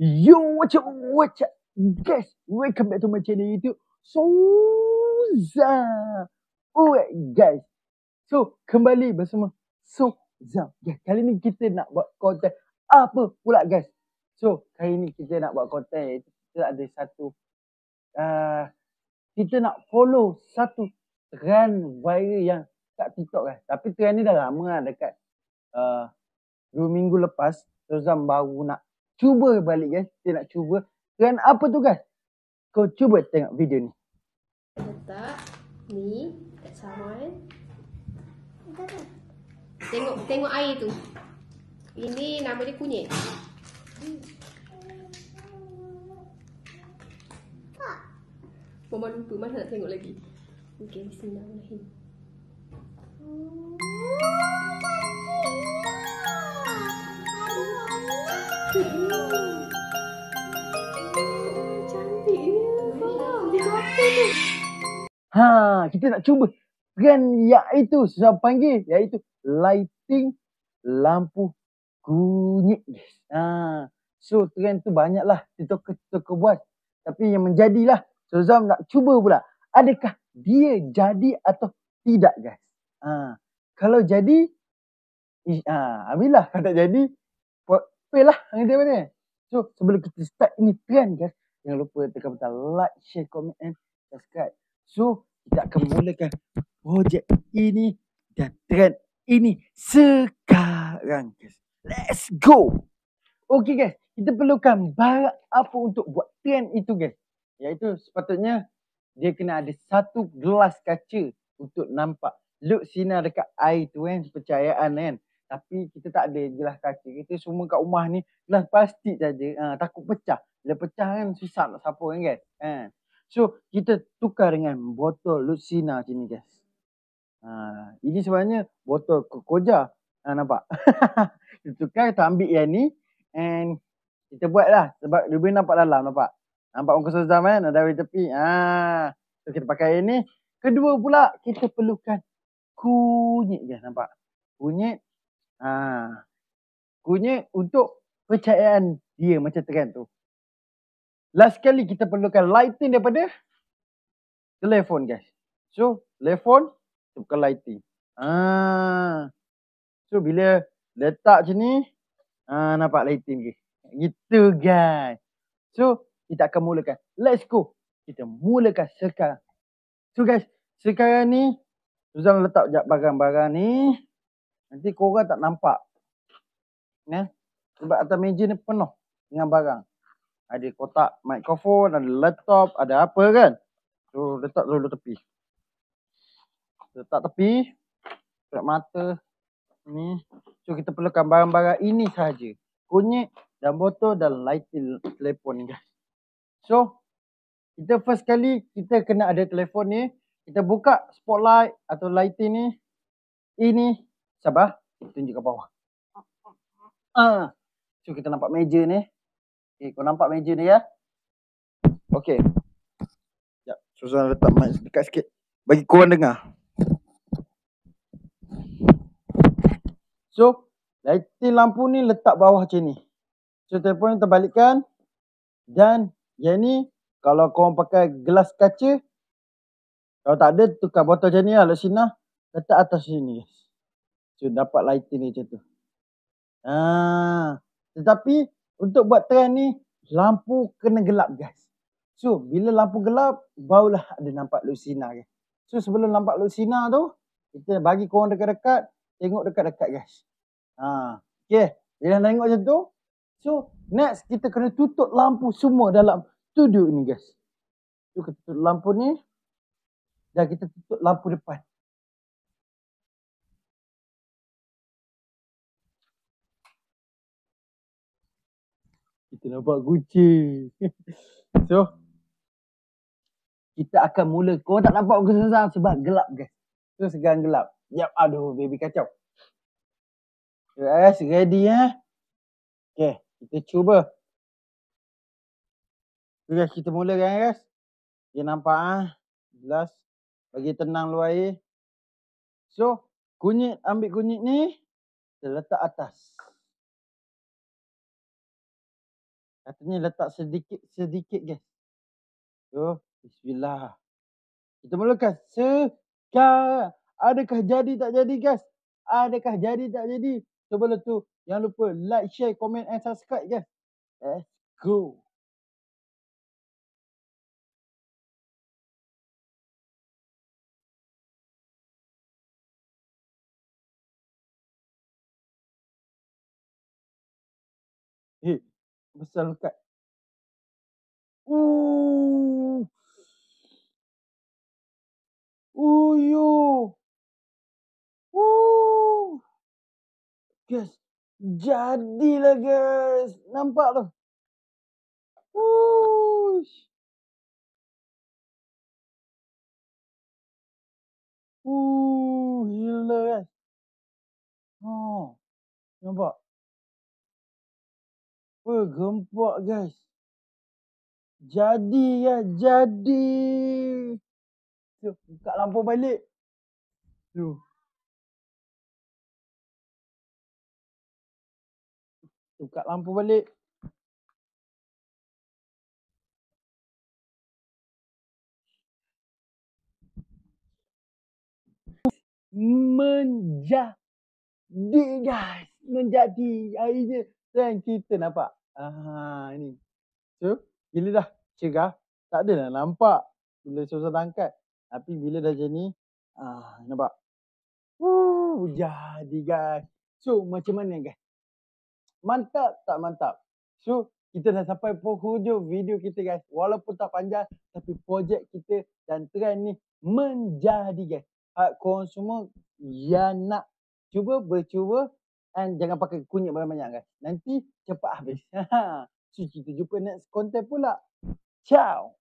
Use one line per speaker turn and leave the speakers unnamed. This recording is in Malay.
Yo, what's up, guys? Welcome back to my channel YouTube, Sozam. Alright, guys. So, kembali bersama Sozam. Kali ni kita nak buat konten apa pula, guys? So, kali ni kita nak buat konten, kita ada satu, kita nak follow satu trend viral yang kat TikTok, guys. Tapi trend ni dah lama lah, dekat 2 minggu lepas. Sozam baru nak cuba balik, guys. Kita nak cuba trend apa tu, guys? Kau cuba tengok video ni.
Letak ni kat sawan. Tengok air tu. Ini nama dia kunyit. Mama lupa, mana nak tengok lagi. Okey, bismillahirrahmanirrahim.
Kita nak cuba trend iaitu Sozam panggil iaitu lighting lampu kunyit, guys. So trend tu banyaklah TikToker buat, tapi yang menjadilah Sozam nak cuba pula. Adakah dia jadi atau tidak, guys? Kalau jadi, ambillah. Kalau tak jadi, fail lah. So sebelum kita start ini trend, guys, jangan lupa tekan butang like, share, comment and subscribe. So kita akan mulakan projek ini dan trend ini sekarang, guys. Let's go. Okay, guys, kita perlukan barang apa untuk buat trend itu, guys? Iaitu sepatutnya dia kena ada satu gelas kaca untuk nampak look sinar dekat air tu, kan, kepercayaan, kan. Tapi kita tak ada gelas kaca. Kita semua kat rumah ni gelas plastik saja. Takut pecah. Bila pecah kan susah nak sapu, kan, guys. So kita tukar dengan botol Lucina sini, guys. Ini sebenarnya botol Coca-Cola. Nampak? Kita tukar, kita ambil yang ni and kita buat lah. Sebab dia boleh nampak dalam, nampak? Nampak muka Sozam, kan? Ada di tepi. So kita pakai yang ni. Kedua pula kita perlukan kunyit, guys. Nampak? Kunyit. Kunyit untuk percayaan dia macam trend tu. Last sekali kita perlukan lighting daripada telefon, guys. So telefon tukar lighting. So bila letak macam ni, nampak lighting, guys. Gitu, guys. So kita akan mulakan. Let's go. Kita mulakan sekarang. So guys, sekarang ni Sozam letak sekejap barang-barang ni. Nanti korang tak nampak. Sebab atas meja ni penuh dengan barang. Ada kotak mikrofon, ada laptop, ada apa, kan. So letak dulu tepi. Letak tepi. Letak mata ni. So kita perlukan barang-barang ini sahaja. Kunyit dan botol dan lighting telefon ni, guys. So kita first kali kita kena ada telefon ni. Kita buka spotlight atau lighting ni. Ini sabar, kita tunjuk ke bawah. So kita nampak meja ni. Okay, kau nampak meja ni, ya? Okay. Sekejap, Sozam letak mic dekat sikit bagi korang dengar. So lighting lampu ni letak bawah macam ni. So telefon ni terbalikkan. Dan yang ni kalau korang pakai gelas kaca, kalau tak ada tukar botol macam ni lah, Lucina, letak atas sini, guys. So dapat lighting ni macam tu. Tetapi untuk buat trend ni, lampu kena gelap, guys. So bila lampu gelap, barulah ada nampak Lucina, guys. So sebelum nampak Lucina tu, kita bagi korang dekat-dekat, tengok dekat-dekat, guys. Okay, bila tengok macam tu, so next kita kena tutup lampu semua dalam studio ini, guys. So kita tutup lampu ni dan kita tutup lampu depan. Kita nampak kucing. So kita akan mula. Korang tak nampak muka Sozam sebab gelap, guys. So sekarang gelap. Yap, aduh, baby kacau. Guys, ready, ya? Okay, kita cuba. Okay, guys, kita mulakan, guys. Dia nampak, gelas. Bagi tenang luar air. So kunyit, ambil kunyit ni, kita letak atas. Katanya letak sedikit-sedikit guys. So, bismillah. Kita mulakan sekarang. Adakah jadi tak jadi guys? Adakah jadi tak jadi? Sebelum tu, jangan lupa like, share, komen and subscribe guys. Let's go. Besar lekat. Yo. Guys, jadilah guys. Nampak tu? Wush. Gila guys. Oh, nampak? Gempak guys. Jadi ya, jadi. Tu, buka lampu balik. Tu. Buka lampu balik. Menjadi guys. Menjadi. Akhirnya. Dan kita nampak. Ni. So, bila dah cerah, tak adalah nampak. Bila susah angkat. Tapi bila dah jadi ni, nampak. Jadi guys. So, macam mana guys? Mantap tak mantap? So, kita dah sampai penghujung video kita guys. Walaupun tak panjang, tapi projek kita dan trend ni menjadi guys. Korang semua yang nak bercuba and jangan pakai kunyit banyak-banyak guys. Nanti cepat habis. So, kita jumpa next content pula. Ciao.